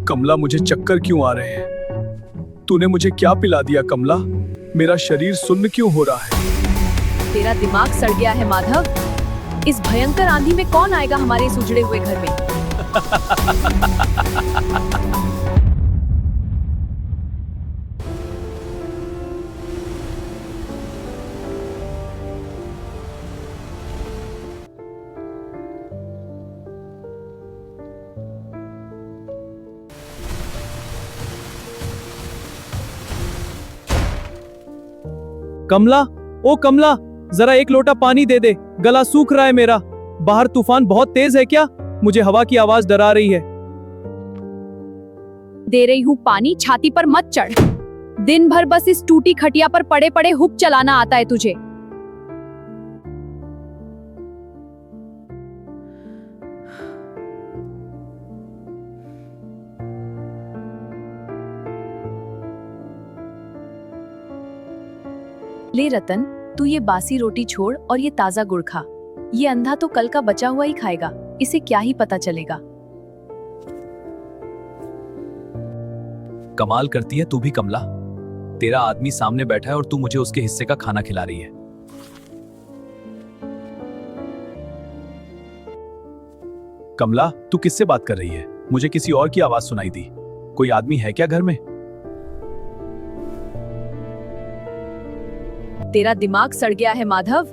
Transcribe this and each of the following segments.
कमला, मुझे चक्कर क्यों आ रहे हैं? तूने मुझे क्या पिला दिया कमला? मेरा शरीर सुन्न क्यों हो रहा है? तेरा दिमाग सड़ गया है माधव। इस भयंकर आंधी में कौन आएगा हमारे इस उजड़े हुए घर में? कमला, ओ कमला, जरा एक लोटा पानी दे दे, गला सूख रहा है मेरा। बाहर तूफान बहुत तेज है क्या? मुझे हवा की आवाज डरा रही है। दे रही हूँ पानी, छाती पर मत चढ़। दिन भर बस इस टूटी खटिया पर पड़े पड़े हुक चलाना आता है तुझे। ले रतन, तू ये बासी रोटी छोड़ और ये ताजा गुड़ खा। ये अंधा तो कल का बचा हुआ ही खाएगा, इसे क्या ही पता चलेगा। कमाल करती है तू भी कमला। तेरा आदमी सामने बैठा है और तू मुझे उसके हिस्से का खाना खिला रही है। कमला, तू किससे बात कर रही है? मुझे किसी और की आवाज सुनाई दी। कोई आदमी है क्या घर में? तेरा दिमाग सड़ गया है माधव।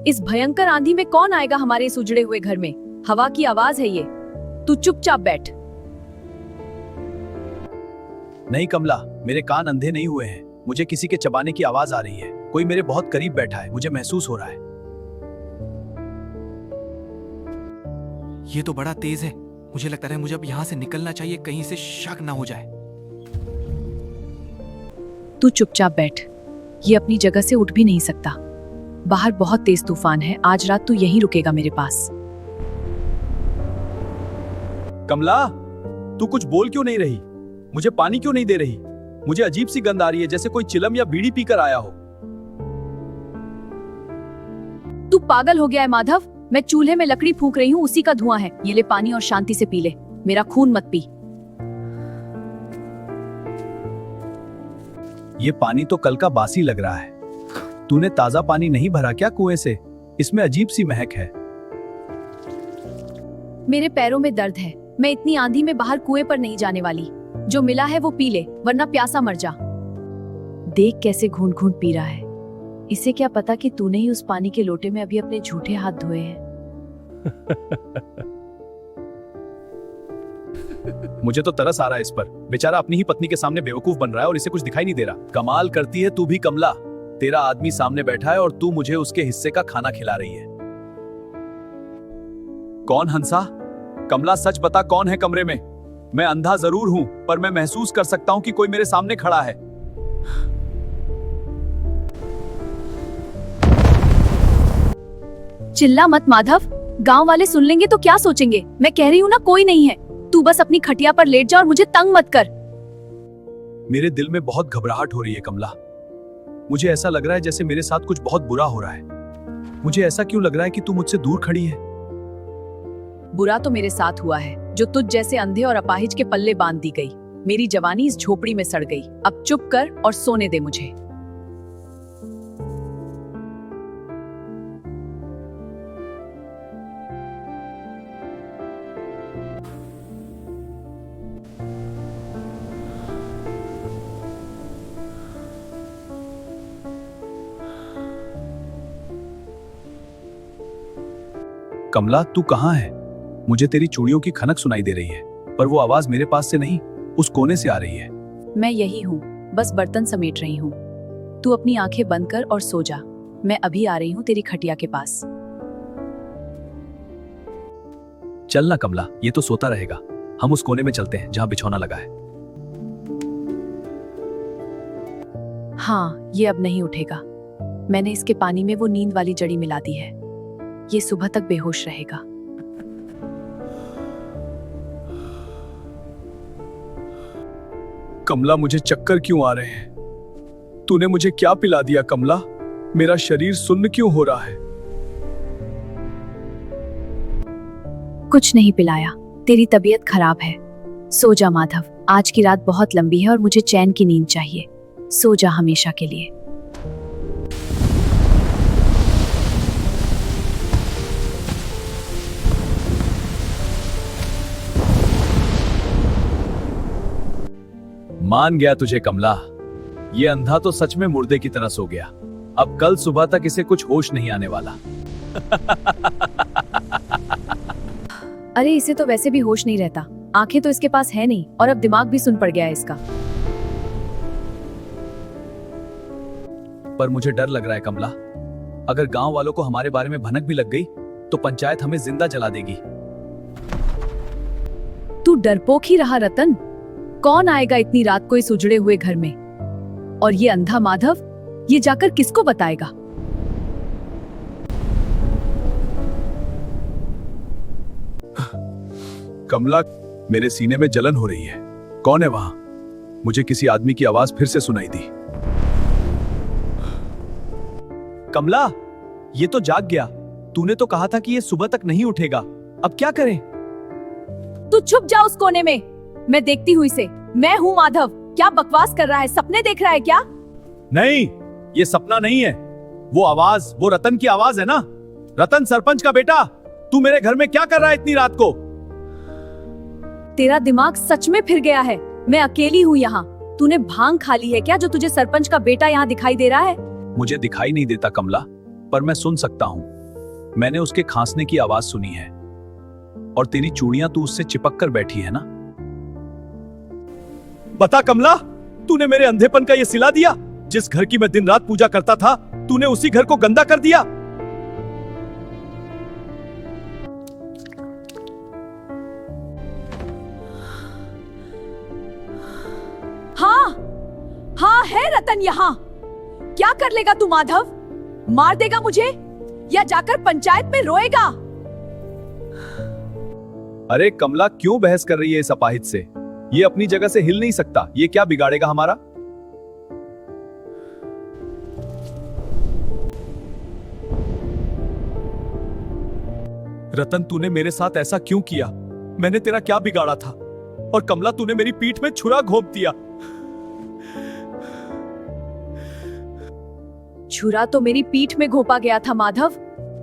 इस भयंकर आंधी में कौन आएगा हमारे इस उजड़े हुए घर में? हवा की आवाज है ये। तू चुपचाप बैठ। नहीं कमला, मेरे कान अंधे नहीं हुए हैं। मुझे किसी के चबाने की आवाज आ रही है। कोई मेरे बहुत करीब बैठा है, मुझे महसूस हो रहा है। ये तो बड़ा तेज है। मुझे लगता है मुझे अब यहाँ से निकलना चाहिए, कहीं से शक ना हो जाए। तू चुपचाप बैठ। ये अपनी जगह से उठ भी नहीं सकता। बाहर बहुत तेज तूफान है। आज रात तू यहीं रुकेगा मेरे पास। कमला, तू कुछ बोल क्यों नहीं रही? मुझे पानी क्यों नहीं दे रही? मुझे अजीब सी गंध आ रही है, जैसे कोई चिलम या बीड़ी पीकर आया हो। तू पागल हो गया है माधव। मैं चूल्हे में लकड़ी फूंक रही हूँ, उसी का धुआं है। ये ले पानी और शांति से पी ले। मेरा खून मत पी। ये पानी तो कल का बासी लग रहा है। तूने ताजा पानी नहीं भरा क्या कुएं से? इसमें अजीब सी महक है। मेरे पैरों में दर्द है। मैं इतनी आंधी में बाहर कुएं पर नहीं जाने वाली। जो मिला है वो पी ले, वरना प्यासा मर जा। देख कैसे घूंट घूंट पी रहा है। इसे क्या पता कि तूने ही उस पानी के लोटे में अभी अपने झूठे हाथ धोए हैं। मुझे तो तरस आ रहा है इस पर। बेचारा अपनी ही पत्नी के सामने बेवकूफ बन रहा है और इसे कुछ दिखाई नहीं दे रहा। कमाल करती है तू भी कमला। तेरा आदमी सामने बैठा है और तू मुझे उसके हिस्से का खाना खिला रही है। कौन हंसा? कमला, सच बता, कौन है कमरे में? मैं अंधा जरूर हूं, पर मैं महसूस कर सकता हूं कि कोई मेरे सामने खड़ा है। चिल्ला मत माधव। गांव वाले सुन लेंगे तो क्या सोचेंगे? मैं कह रही हूँ ना, कोई नहीं है। तू बस अपनी खटिया पर लेट जा और मुझे तंग मत कर। मेरे दिल में बहुत घबराहट हो रही है कमला। मुझे ऐसा लग रहा है जैसे मेरे साथ कुछ बहुत बुरा हो रहा है। मुझे ऐसा क्यों लग रहा है कि तू मुझसे दूर खड़ी है? बुरा तो मेरे साथ हुआ है, जो तुझ जैसे अंधे और अपाहिज के पल्ले बांध दी गई। मेरी जवानी इस झोपड़ी में सड़ गई। अब चुप कर और सोने दे मुझे। कमला, तू कहाँ है? मुझे तेरी चूड़ियों की खनक सुनाई दे रही है, पर वो आवाज मेरे पास से नहीं, उस कोने से आ रही है। मैं यही हूँ, बस बर्तन समेट रही हूँ। तू अपनी आंखें बंद कर और सो जा। मैं अभी आ रही हूँ तेरी खटिया के पास। चल ना कमला, ये तो सोता रहेगा। हम उस कोने में चलते हैं जहाँ बिछौना लगा है। हाँ, ये अब नहीं उठेगा। मैंने इसके पानी में वो नींद वाली जड़ी मिला दी है। ये सुबह तक बेहोश रहेगा। कमला, मुझे चक्कर क्यों आ रहे हैं? तूने मुझे क्या पिला दिया कमला? मेरा शरीर सुन्न क्यों हो रहा है? कुछ नहीं पिलाया, तेरी तबीयत खराब है। सो जा माधव, आज की रात बहुत लंबी है और मुझे चैन की नींद चाहिए। सो जा हमेशा के लिए। मान गया तुझे कमला, ये अंधा तो सच में मुर्दे की तरह सो गया। अब कल सुबह तक इसे कुछ होश नहीं आने वाला। अरे इसे तो वैसे भी होश नहीं रहता, आंखें तो इसके पास है नहीं और अब दिमाग भी सुन पड़ गया है इसका। पर मुझे डर लग रहा है कमला, अगर गांव वालों को हमारे बारे में भनक भी लग गई तो पंचायत हमें जिंदा जला देगी। तू डरपोक ही रहा रतन। कौन आएगा इतनी रात को इस उजड़े हुए घर में? और ये अंधा माधव, ये जाकर किसको बताएगा? कमला, मेरे सीने में जलन हो रही है। कौन है वहां? मुझे किसी आदमी की आवाज फिर से सुनाई दी। कमला, ये तो जाग गया। तूने तो कहा था कि ये सुबह तक नहीं उठेगा। अब क्या करें? तू छुप जा उस कोने में, मैं देखती हूँ इसे। मैं हूँ माधव। क्या बकवास कर रहा है? सपने देख रहा है क्या? नहीं, ये सपना नहीं है। वो आवाज, वो रतन की आवाज है ना। रतन, सरपंच का बेटा, तू मेरे घर में क्या कर रहा है इतनी रात को? तेरा दिमाग सच में फिर गया है। मैं अकेली हूँ यहाँ। तूने भांग खा ली है क्या जो तुझे सरपंच का बेटा यहाँ दिखाई दे रहा है? मुझे दिखाई नहीं देता कमला, पर मैं सुन सकता हूँ। मैंने उसके खांसने की आवाज सुनी है। और तेरी चूड़ियां तू उससे चिपक कर बैठी है ना। बता कमला, तूने मेरे अंधेपन का ये सिला दिया। जिस घर की मैं दिन रात पूजा करता था, तूने उसी घर को गंदा कर दिया। हाँ है रतन यहाँ। क्या कर लेगा तू माधव? मार देगा मुझे या जाकर पंचायत में रोएगा? अरे कमला, क्यों बहस कर रही है इस अपाहिज से? ये अपनी जगह से हिल नहीं सकता। ये क्या बिगाड़ेगा हमारा? रतन, तूने मेरे साथ ऐसा क्यों किया? मैंने तेरा क्या बिगाड़ा था? और कमला, तूने मेरी पीठ में छुरा घोंप दिया। छुरा तो मेरी पीठ में घोंपा गया था माधव,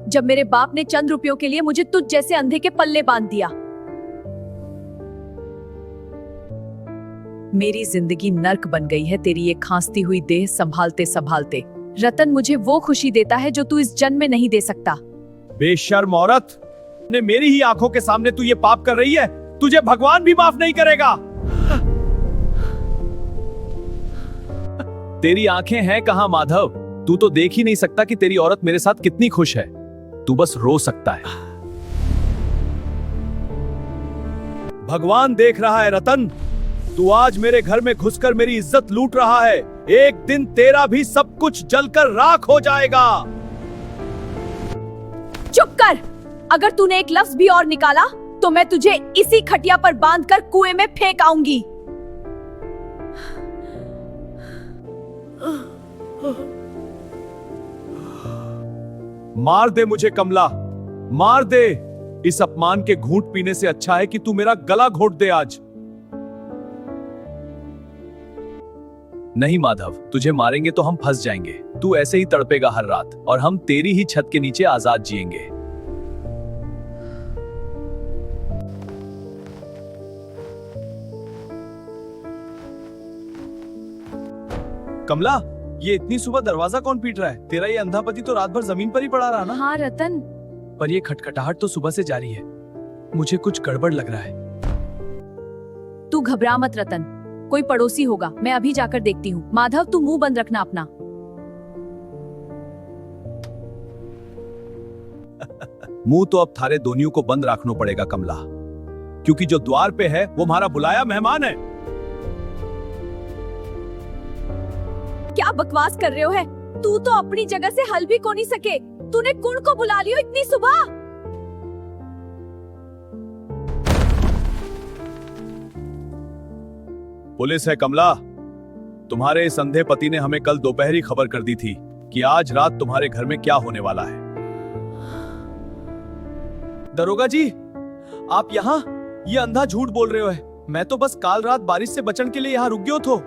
जब मेरे बाप ने चंद रुपयों के लिए मुझे तुझ जैसे अंधे के पल्ले बांध दिया। मेरी जिंदगी नर्क बन गई है तेरी ये खांसती हुई देह संभालते संभालते। रतन, मुझे वो खुशी देता है जो तू इस जन्म में नहीं दे सकता। बेशर्म औरत, ने मेरी ही आंखों के सामने तू ये पाप कर रही है। तुझे भगवान भी माफ नहीं करेगा। तेरी आंखें हैं कहां माधव? तू तो देख ही नहीं सकता कि तेरी औरत मेरे साथ कितनी खुश है। तू बस रो सकता है। भगवान देख रहा है रतन। तू आज मेरे घर में घुसकर मेरी इज्जत लूट रहा है। एक दिन तेरा भी सब कुछ जलकर राख हो जाएगा। चुप कर। अगर तूने एक लफ्ज भी और निकाला तो मैं तुझे इसी खटिया पर बांधकर कुएं में फेंक आऊंगी। मार दे मुझे कमला, मार दे। इस अपमान के घूंट पीने से अच्छा है कि तू मेरा गला घोट दे आज। नहीं माधव, तुझे मारेंगे तो हम फंस जाएंगे। तू ऐसे ही तड़पेगा हर रात और हम तेरी ही छत के नीचे आजाद जिएंगे। कमला, ये इतनी सुबह दरवाजा कौन पीट रहा है? तेरा ये अंधा पति तो रात भर जमीन पर ही पड़ा रहा ना। हाँ रतन, पर ये खटखटाहट तो सुबह से जारी है। मुझे कुछ गड़बड़ लग रहा है। तू घबरा मत रतन, कोई पड़ोसी होगा। मैं अभी जाकर देखती हूँ। माधव, तू मुंह बंद रखना अपना। मुंह तो अब थारे दोनियों को बंद रखना पड़ेगा कमला, क्योंकि जो द्वार पे है वो हमारा बुलाया मेहमान है। क्या बकवास कर रहे हो है? तू तो अपनी जगह से हल भी को नहीं सके। तूने कुण को बुला लियो इतनी सुबह? पुलिस है कमला। तुम्हारे इस अंधे पति ने हमें कल दोपहर ही खबर कर दी थी कि आज रात तुम्हारे घर में क्या होने वाला है। दरोगा जी, आप यहाँ? ये अंधा झूठ बोल रहे हो है। मैं तो बस काल रात बारिश से बचण के लिए यहाँ रुक गयो थो।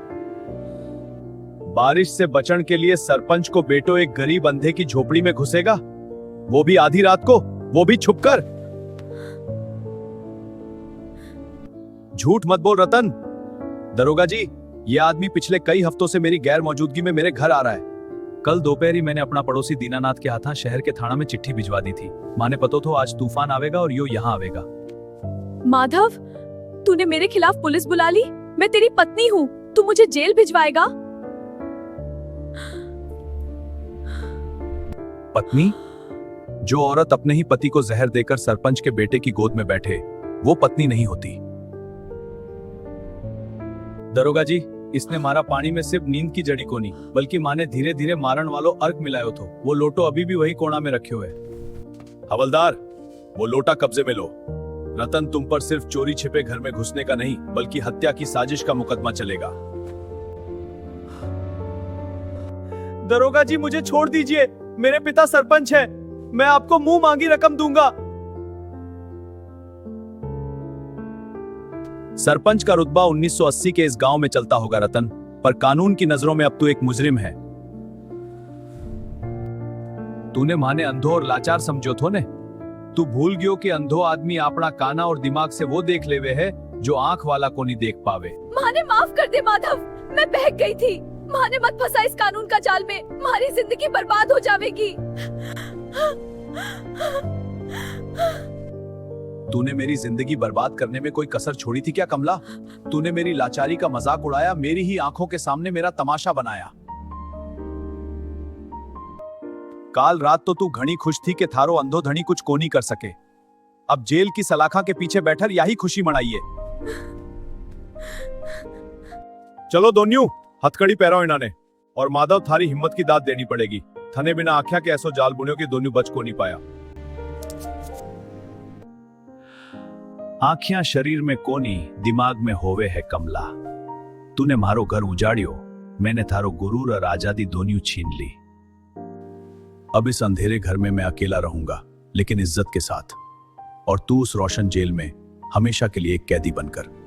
बारिश से बचण के लिए सरपंच को बेटो एक गरीब अंधे की झोपड़ी में घुसेगा, वो भी आधी रात को, वो भी छुपकर। झूठ मत बोल रतन। दरोगा जी, ये आदमी पिछले कई हफ्तों से मेरी गैर मौजूदगी में मेरे घर आ रहा है। कल दोपहर ही मैंने अपना पड़ोसी दीनानाथ के हाथ शहर के थाना में चिट्ठी भिजवा दी थी। माने पतो तो आज तूफान आवेगा और यो यहाँ आवेगा। माधव, तूने मेरे खिलाफ पुलिस बुला ली। मैं तेरी पत्नी हूँ, तू मुझे जेल भिजवाएगा? पत्नी? जो औरत अपने ही पति को जहर देकर सरपंच के बेटे की गोद में बैठे, वो पत्नी नहीं होती। दरोगा जी, इसने मारा पानी में सिर्फ नींद की जड़ी को नहीं, बल्कि माने धीरे धीरे मारण वालो अर्क मिलायो थो। वो लोटो अभी भी वही कोना में रखे हुए। हवलदार, वो लोटा कब्जे में लो। रतन, तुम पर सिर्फ चोरी छिपे घर में घुसने का नहीं, बल्कि हत्या की साजिश का मुकदमा चलेगा। दरोगा जी, मुझे छोड़ दीजिए। मेरे पिता सरपंच हैं। मैं आपको मुंह मांगी रकम दूंगा। सरपंच का रुतबा 1980 के इस गांव में चलता होगा रतन, पर कानून की नजरों में अब तू एक मुजरिम है। तूने माने अंधो और लाचार समझो थो ने। तू भूल गयो कि अंधो आदमी अपना काना और दिमाग से वो देख लेवे है जो आंख वाला को नहीं देख पावे। माने माफ कर दे माधव, मैं बहक गई थी। माने मत फंसा इस कानून का जाल में, हमारी जिंदगी बर्बाद हो जाएगी। तूने मेरी जिंदगी बर्बाद करने में कोई कसर छोड़ी थी क्या कमला? तूने मेरी लाचारी का मजाक उड़ाया, मेरी ही आंखों के सामने मेरा तमाशा बनाया। काल रात तो तू घनी खुश थी कि थारो अंधो धनी कुछ को नहीं कर सके। अब जेल की सलाखा के पीछे बैठकर यही खुशी मनाइए। चलो दोन्यू, हथकड़ी पैरो इन्होंने। और माधव, थारी हिम्मत की दाद देनी पड़ेगी। थने बिना आख्या के ऐसो जाल बुनियो कि दोन्यू बच को नहीं पाया। आंखियां शरीर में कोनी, दिमाग में होवे है कमला। तूने मारो घर उजाड़ियो, मैंने थारो गुरूर और आजादी दोनों छीन ली। अब इस अंधेरे घर में मैं अकेला रहूंगा, लेकिन इज्जत के साथ। और तू उस रोशन जेल में हमेशा के लिए एक कैदी बनकर।